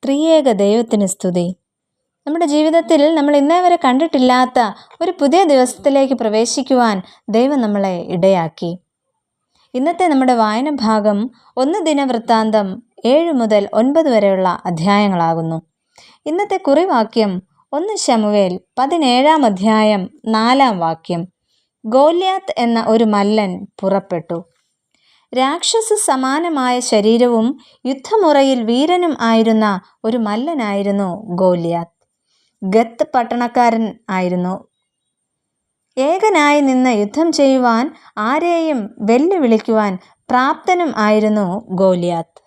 ത്രിയേക ദൈവത്തിന് സ്തുതി. നമ്മുടെ ജീവിതത്തിൽ നമ്മൾ ഇന്നേ വരെ കണ്ടിട്ടില്ലാത്ത ഒരു പുതിയ ദിവസത്തിലേക്ക് പ്രവേശിക്കുവാൻ ദൈവം നമ്മളെ ഇടയാക്കി. ഇന്നത്തെ നമ്മുടെ വായന ഭാഗം 1 ദിനവൃത്താന്തം 7 മുതൽ 9 വരെയുള്ള അധ്യായങ്ങളാകുന്നു. ഇന്നത്തെ കുറിവാക്യം 1 ശമൂവേൽ 17 അധ്യായം 4 വാക്യം. ഗോല്യാത്ത് എന്ന ഒരു മല്ലൻ പുറപ്പെട്ടു. രാക്ഷസ സമാനമായ ശരീരവും യുദ്ധമുറയിൽ വീരനും ആയിരുന്ന ഒരു മല്ലനായിരുന്നു ഗോല്യാത്ത്. ഗത്ത് പട്ടണക്കാരൻ ആയിരുന്നു. ഏകനായി നിന്ന് യുദ്ധം ചെയ്യുവാൻ ആരെയും വെല്ലുവിളിക്കുവാൻ പ്രാപ്തനും ആയിരുന്നു ഗോല്യാത്ത്.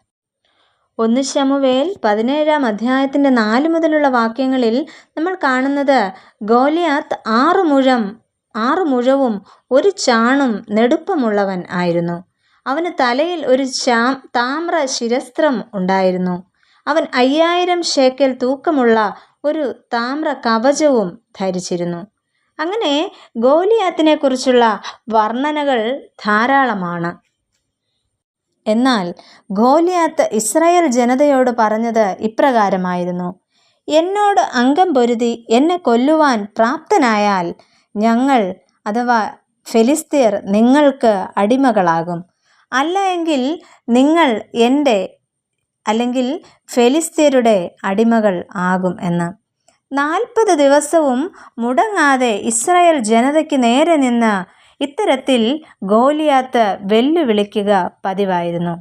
1 ശമൂവേൽ 17 അധ്യായത്തിൻ്റെ 4 മുതലുള്ള വാക്യങ്ങളിൽ നമ്മൾ കാണുന്നത് ഗോല്യാത്ത് 6 മുഴവും 1 ചാണും നെടുപ്പമുള്ളവൻ ആയിരുന്നു. അവന് തലയിൽ ഒരു താമ്ര ശിരസ്ത്രം ഉണ്ടായിരുന്നു. അവൻ 5000 ശേക്കെൽ തൂക്കമുള്ള ഒരു താമ്ര കവചവും ധരിച്ചിരുന്നു. അങ്ങനെ ഗോലിയാത്തിനെ കുറിച്ചുള്ള വർണ്ണനകൾ ധാരാളമാണ്. എന്നാൽ ഗോലിയാത്ത് ഇസ്രായേൽ ജനതയോട് പറഞ്ഞത് ഇപ്രകാരമായിരുന്നു: എന്നോട് അംഗം പൊരുതി എന്നെ കൊല്ലുവാൻ പ്രാപ്തനായാൽ ഞങ്ങൾ അഥവാ ഫെലിസ്ത്യർ നിങ്ങൾക്ക് അടിമകളാകും. അല്ല എങ്കിൽ നിങ്ങൾ എൻ്റെ അല്ലെങ്കിൽ ഫെലിസ്ത്യരുടെ അടിമകൾ ആകും എന്ന്. 40 ദിവസവും മുടങ്ങാതെ ഇസ്രായേൽ ജനതയ്ക്ക് നേരെ നിന്ന് ഇത്തരത്തിൽ ഗോലിയാത്ത് വെല്ലുവിളിക്കുക പതിവായിരുന്നു.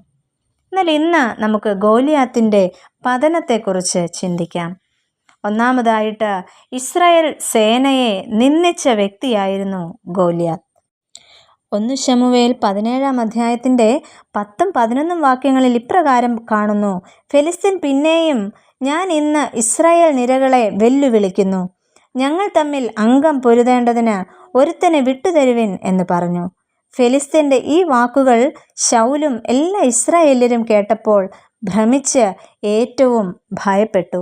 എന്നാൽ ഇന്ന് നമുക്ക് ഗോലിയാത്തിൻ്റെ പതനത്തെക്കുറിച്ച് ചിന്തിക്കാം. ഒന്നാമതായിട്ട് ഇസ്രായേൽ സേനയെ നിന്ദിച്ച വ്യക്തിയായിരുന്നു ഗോലിയാത്ത്. 1 ശമൂവേൽ 17 അധ്യായത്തിൻ്റെ 10 11 വാക്യങ്ങളിൽ ഇപ്രകാരം കാണുന്നു: ഫെലിസ്ത്യൻ പിന്നെയും, ഞാൻ ഇന്ന് ഇസ്രായേൽ നിരകളെ വെല്ലുവിളിക്കുന്നു. ഞങ്ങൾ തമ്മിൽ അംഗം പൊരുതേണ്ടതിന് ഒരുത്തനെ വിട്ടുതരുവിൻ എന്ന് പറഞ്ഞു. ഫെലിസ്ത്യൻ്റെ ഈ വാക്കുകൾ ശൗലും എല്ലാ ഇസ്രായേല്യരും കേട്ടപ്പോൾ ഭ്രമിച്ച് ഏറ്റവും ഭയപ്പെട്ടു.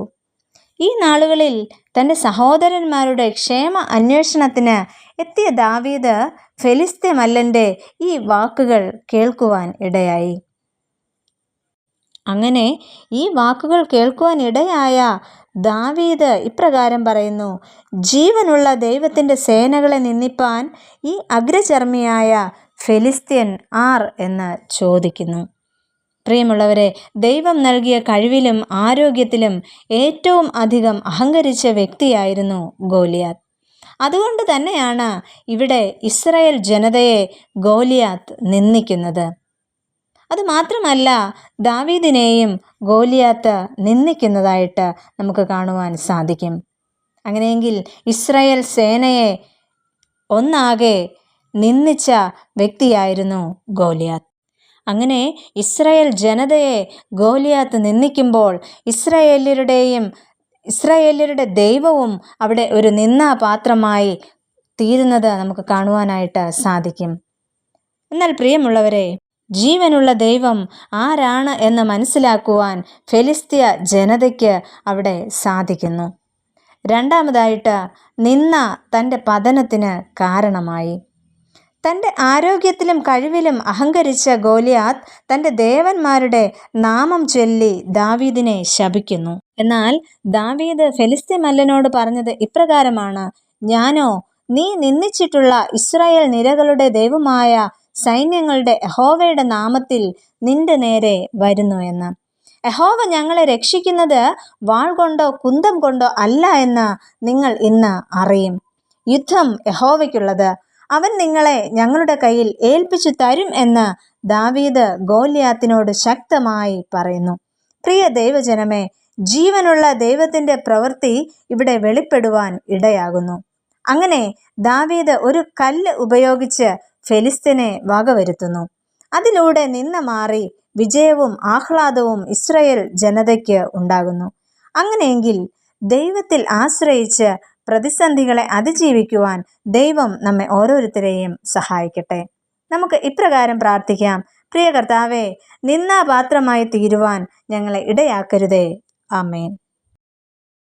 ഈ നാളുകളിൽ തൻ്റെ സഹോദരന്മാരുടെ ക്ഷേമ അന്വേഷണത്തിന് എത്തിയ ദാവീദ് ഫെലിസ്ത്യ മല്ലൻ്റെ ഈ വാക്കുകൾ കേൾക്കുവാൻ ഇടയായി. അങ്ങനെ ഈ വാക്കുകൾ കേൾക്കുവാൻ ഇടയായ ദാവീദ് ഇപ്രകാരം പറയുന്നു: ജീവനുള്ള ദൈവത്തിൻ്റെ സേനകളെ നിന്ദിപ്പാൻ ഈ അഗ്രചർമ്മിയായ ഫെലിസ്ത്യൻ ആർ എന്ന് ചോദിക്കുന്നു. പ്രിയമുള്ളവരെ, ദൈവം നൽകിയ കഴിവിലും ആരോഗ്യത്തിലും ഏറ്റവും അധികം അഹങ്കരിച്ച വ്യക്തിയായിരുന്നു ഗോലിയാത്ത്. അതുകൊണ്ട് തന്നെയാണ് ഇവിടെ ഇസ്രായേൽ ജനതയെ ഗോലിയാത്ത് നിന്ദിക്കുന്നത്. അതുമാത്രമല്ല, ദാവീദിനെയും ഗോലിയാത്ത് നിന്ദിക്കുന്നതായിട്ട് നമുക്ക് കാണുവാൻ സാധിക്കും. അങ്ങനെയെങ്കിൽ ഇസ്രായേൽ സേനയെ ഒന്നാകെ നിന്ദിച്ച വ്യക്തിയായിരുന്നു ഗോലിയാത്ത്. അങ്ങനെ ഇസ്രായേൽ ജനതയെ ഗോലിയാത്ത് നിന്ദിക്കുമ്പോൾ ഇസ്രായേല്യരുടെ ദൈവവും അവിടെ ഒരു നിന്ദാപാത്രമായി തീരുന്നത് നമുക്ക് കാണുവാനായിട്ട് സാധിക്കും. എന്നാൽ പ്രിയമുള്ളവരെ, ജീവനുള്ള ദൈവം ആരാണ് എന്ന് മനസ്സിലാക്കുവാൻ ഫെലിസ്ത്യ ജനതയ്ക്ക് അവിടെ സാധിക്കുന്നു. രണ്ടാമതായിട്ട്, നിന്ദ തൻ്റെ പതനത്തിന് കാരണമായി. തൻ്റെ ആരോഗ്യത്തിലും കഴിവിലും അഹങ്കരിച്ച ഗോലിയാത്ത് തൻ്റെ ദേവന്മാരുടെ നാമം ചൊല്ലി ദാവീദിനെ ശപിക്കുന്നു. എന്നാൽ ദാവീദ് ഫെലിസ്ത്യ മല്ലനോട് പറഞ്ഞത് ഇപ്രകാരമാണ്: ഞാനോ നീ നിന്ദിച്ചിട്ടുള്ള ഇസ്രായേൽ നിരകളുടെ ദൈവമായ സൈന്യങ്ങളുടെ യഹോവയുടെ നാമത്തിൽ നിന്റെ നേരെ വരുന്നു എന്ന്. യഹോവ ഞങ്ങളെ രക്ഷിക്കുന്നത് വാൾ കൊണ്ടോ കുന്തം കൊണ്ടോ അല്ല എന്ന് നിങ്ങൾ ഇന്ന് അറിയും. യുദ്ധം യഹോവയ്ക്കുള്ളത്, അവൻ നിങ്ങളെ ഞങ്ങളുടെ കയ്യിൽ ഏൽപ്പിച്ചു തരും എന്ന് ദാവീദ് ഗോലിയാത്തിനോട് ശക്തമായി പറയുന്നു. പ്രിയ ദൈവജനമേ, ജീവനുള്ള ദൈവത്തിൻ്റെ പ്രവൃത്തി ഇവിടെ വെളിപ്പെടുവാൻ ഇടയാകുന്നു. അങ്ങനെ ദാവീദ് ഒരു കല്ല് ഉപയോഗിച്ച് ഫെലിസ്ത്യനെ വകവരുത്തുന്നു. അതിലൂടെ നിന്ന മാറി വിജയവും ആഹ്ലാദവും ഇസ്രായേൽ ജനതയ്ക്ക് ഉണ്ടാകുന്നു. അങ്ങനെയെങ്കിൽ ദൈവത്തിൽ ആശ്രയിച്ച് പ്രതിസന്ധികളെ അതിജീവിക്കുവാൻ ദൈവം നമ്മെ ഓരോരുത്തരെയും സഹായിക്കട്ടെ. നമുക്ക് ഇപ്രകാരം പ്രാർത്ഥിക്കാം: പ്രിയ കർത്താവേ, നിന്ദാപാത്രമായി തീരുവാൻ ഞങ്ങളെ ഇടയാക്കരുതേ. ആമേൻ.